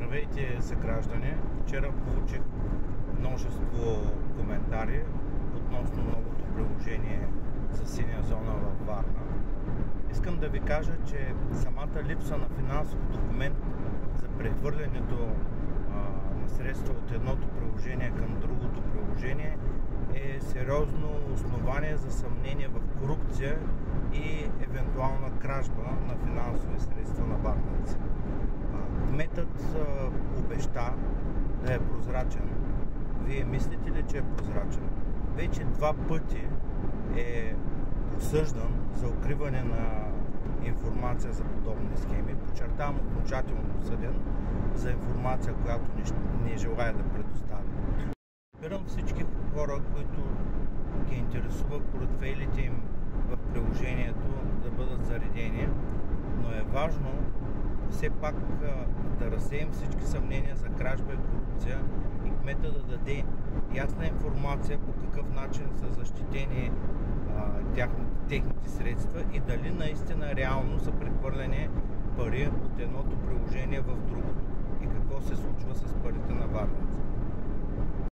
Здравейте, съграждани! Вчера получих множество коментари относно новото приложение за синя зона във Варна. Искам да ви кажа, че самата липса на финансов документ за прехвърлянето на средства от едното приложение към другото приложение е сериозно основание за съмнение в корупция и евентуална кражба на финансови средства на варненци. Кметът обеща да е прозрачен. Вие мислите ли, че е прозрачен? Вече 2 пъти е осъждан за укриване на информация за подобни схеми. Подчертавам, окончателно осъден за информация, която не желая да предоставя. Разбирам всички хора, които ги интересува портфейлите им в приложението да бъдат заредени, но е важно все пак да разсеем всички съмнения за кражба и корупция и кмета да даде ясна информация по какъв начин са защитени техните средства и дали наистина реално са прехвърляни пари от едното приложение в другото и какво се случва с парите на варненци.